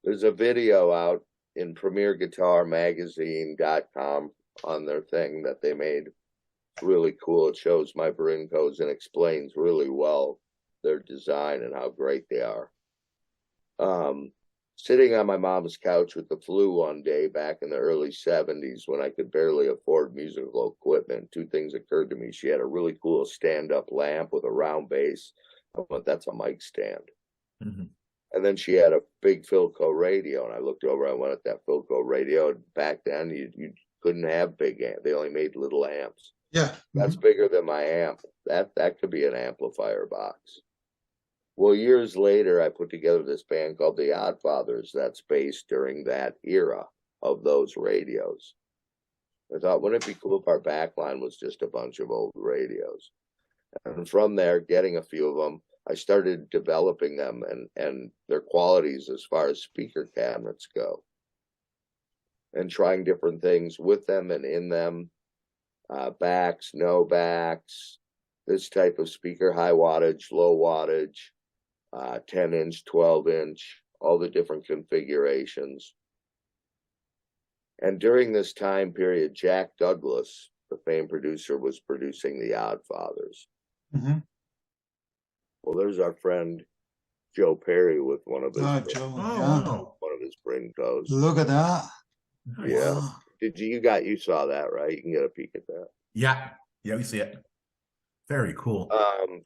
there's a video out in premierguitarmagazine.com on their thing that they made. It's really cool. It shows my Brincos and explains really well their design and how great they are. Sitting on my mom's couch with the flu one day back in the early 70s when I could barely afford musical equipment, 2 things occurred to me. She had a really cool stand-up lamp with a round base. I went, that's a mic stand. And then she had a big Philco radio, and I looked over, I went at that Philco radio, and back then you couldn't have big amps. They only made little amps. Yeah. That's bigger than my amp. That could be an amplifier box. Well, years later, I put together this band called the Oddfathers that's based during that era of those radios. I thought, wouldn't it be cool if our backline was just a bunch of old radios? And from there, getting a few of them, I started developing them and their qualities as far as speaker cabinets go. And trying different things with them and in them. Backs, no backs, this type of speaker, high wattage, low wattage, 10-inch, 12-inch, all the different configurations. And during this time period, Jack Douglas, the famed producer, was producing The Oddfathers. Mm-hmm. Well, there's our friend Joe Perry with one of his Joe, Oh, yeah. wow. one of his Brincos. Look at that. Nice. Yeah. Wow. You saw that, right? You can get a peek at that. Yeah. Yeah, we see it. Very cool.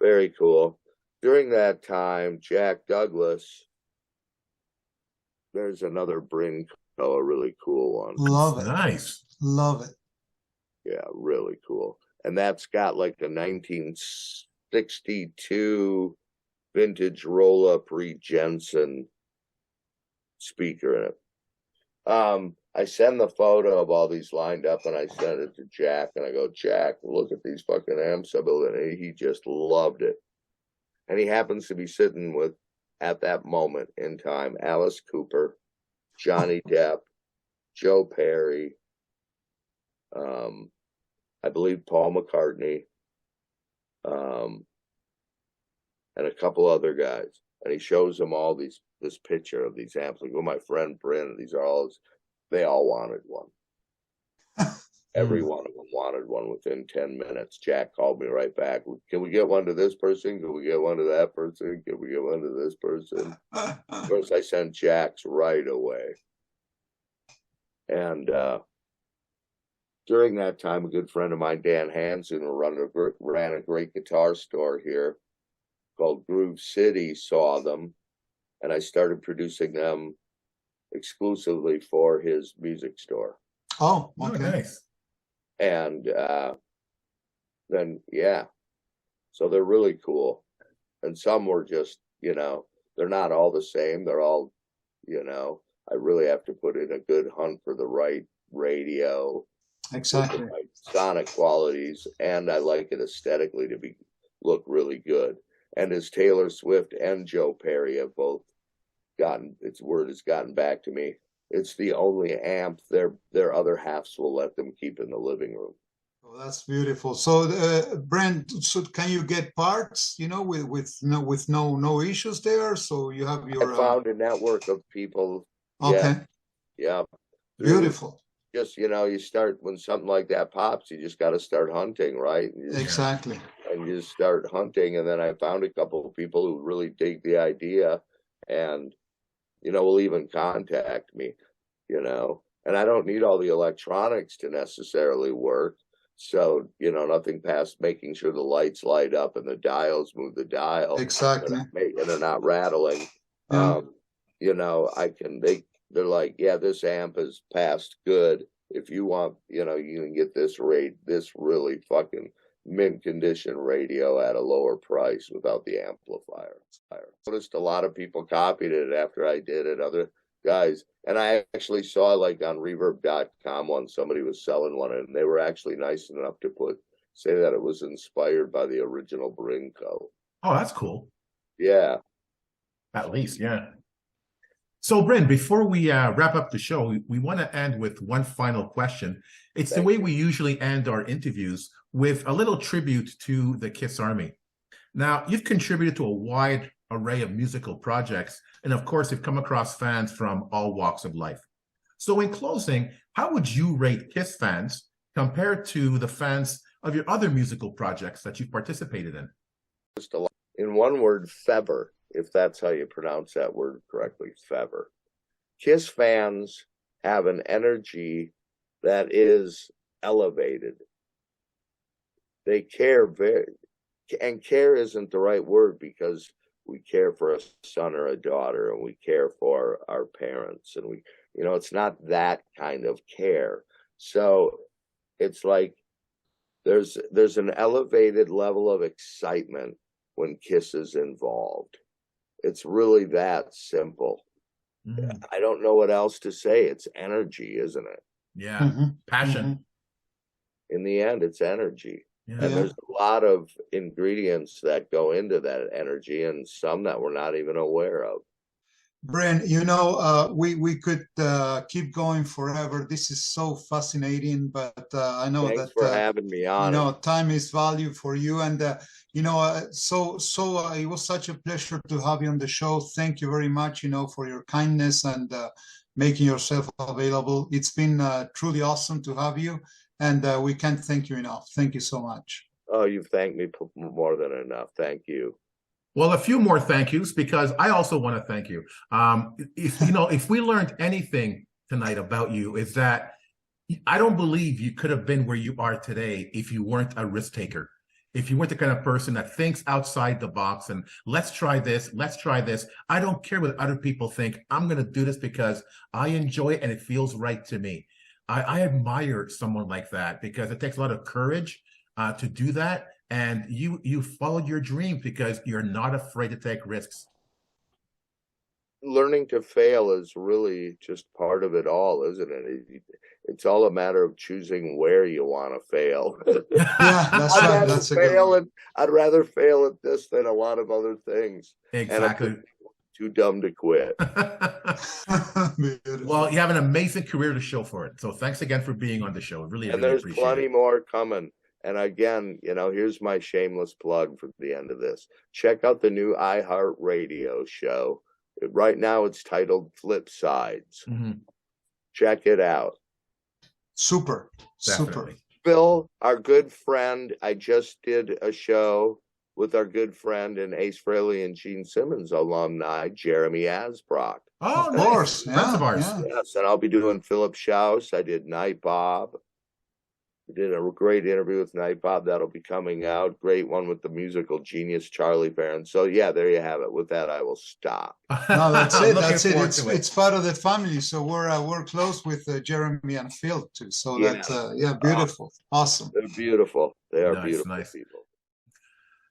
Very cool. During that time, Jack Douglas, there's another Brinco, a really cool one. Love it. Nice. Love it. Yeah, really cool. And that's got like the 1962 vintage roll-up Reed Jensen speaker in it. I send the photo of all these lined up and I send it to Jack and I go, Jack, look at these fucking amps I built, and he just loved it. And he happens to be sitting with, at that moment in time, Alice Cooper, Johnny Depp, Joe Perry, I believe Paul McCartney, and a couple other guys. And he shows them all this picture of these amps. Like, well, my friend Brynn, these are all, they all wanted one. Every one of them wanted one within 10 minutes. Jack called me right back. Can we get one to this person? Can we get one to that person? Can we get one to this person? Of course, I sent Jack's right away. And during that time, a good friend of mine, Dan Hansen, who ran a great guitar store here called Groove City, saw them. And I started producing them exclusively for his music store. Oh, Oh, okay. nice. And then, yeah, so they're really cool. And some were just, they're not all the same. They're all, I really have to put in a good hunt for the right radio, Exactly. with the right sonic qualities, and I like it aesthetically to look really good. And as Taylor Swift and Joe Perry have both word has gotten back to me, it's the only amp their other halves will let them keep in the living room. Oh, that's beautiful. So, Brent, so can you get parts? With no issues there. So you have your. I found a network of people. Okay. Yeah. Beautiful. Just you start when something like that pops. You just got to start hunting, right? Exactly. And you just start hunting, and then I found a couple of people who really dig the idea, and will even contact me. And I don't need all the electronics to necessarily work. So, nothing past making sure the lights light up and the dials move the dial. Exactly. And they're not rattling. Yeah. They're like, yeah, this amp is past good. If you want, you can get this really fucking mint condition radio at a lower price without the amplifier. I noticed a lot of people copied it after I did it. Other guys, and I actually saw like on reverb.com one, somebody was selling one, and they were actually nice enough to say that it was inspired by the original Brinco. Oh, that's cool. Yeah. At least, yeah. So, Brynn, before we wrap up the show, we want to end with one final question. It's the way we usually end our interviews, with a little tribute to the KISS Army. Now, you've contributed to a wide array of musical projects, and of course, you've come across fans from all walks of life. So in closing, how would you rate KISS fans compared to the fans of your other musical projects that you've participated in? Just in one word, fever, if that's how you pronounce that word correctly, fever. KISS fans have an energy that is elevated. They care and care isn't the right word, because we care for a son or a daughter, and we care for our parents, and it's not that kind of care. So it's like there's an elevated level of excitement when KISS is involved. It's really that simple. Mm-hmm. I don't know what else to say. It's energy, isn't it? Yeah. Mm-hmm. Passion. Mm-hmm. In the end, it's energy. Yeah. And there's a lot of ingredients that go into that energy, and some that we're not even aware of. Brynn, we could keep going forever. This is so fascinating, but I know Thanks that for having me on. time is value for you, and so it was such a pleasure to have you on the show. Thank you very much, for your kindness and making yourself available. It's been truly awesome to have you, and we can't thank you enough. Thank you so much. Oh, you've thanked me more than enough. Thank you. Well, a few more thank yous, because I also want to thank you. If we learned anything tonight about you, is that I don't believe you could have been where you are today if you weren't a risk taker. If you weren't the kind of person that thinks outside the box and let's try this. I don't care what other people think. I'm going to do this because I enjoy it and it feels right to me. I admire someone like that, because it takes a lot of courage to do that. And you followed your dream because you're not afraid to take risks. Learning to fail is really just part of it all, isn't it? It's all a matter of choosing where you want to fail. Yeah, that's right. That's a good one. I'd rather fail at this than a lot of other things. Exactly. And I'm too dumb to quit. Well, you have an amazing career to show for it. So thanks again for being on the show. Really there's appreciate plenty it. more coming. And again, here's my shameless plug for the end of this. Check out the new iHeartRadio show. Right now it's titled Flip Sides. Mm-hmm. Check it out. Super. Definitely. Bill, our good friend, I just did a show with our good friend and Ace Frehley and Gene Simmons alumni, Jeremy Asbrock. Oh, of course. Nice. Friends of ours. Yeah. Yes, and I'll be doing Philip Schaus. I did Night Bob. We did a great interview with Night Bob. That'll be coming out. Great one with the musical genius Charlie Barron. So yeah, there you have it. With that, I will stop. No, that's it. Looking That's it. forward to it. It's part of the family. So we're close with Jeremy and Phil too. So Yeah. that's beautiful. Awesome. They're beautiful. They are beautiful Nice. people.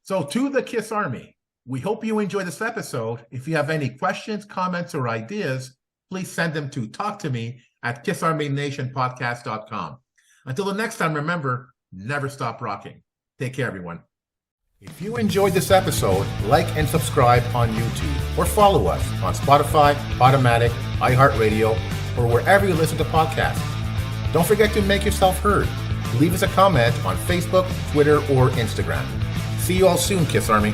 So to the KISS Army, we hope you enjoyed this episode. If you have any questions, comments, or ideas, please send them to talktome@kissarmynationpodcast.com. Until the next time, remember, never stop rocking. Take care, everyone. If you enjoyed this episode, like and subscribe on YouTube, or follow us on Spotify, Podomatic, iHeartRadio, or wherever you listen to podcasts. Don't forget to make yourself heard. Leave us a comment on Facebook, Twitter, or Instagram. See you all soon, KISS Army.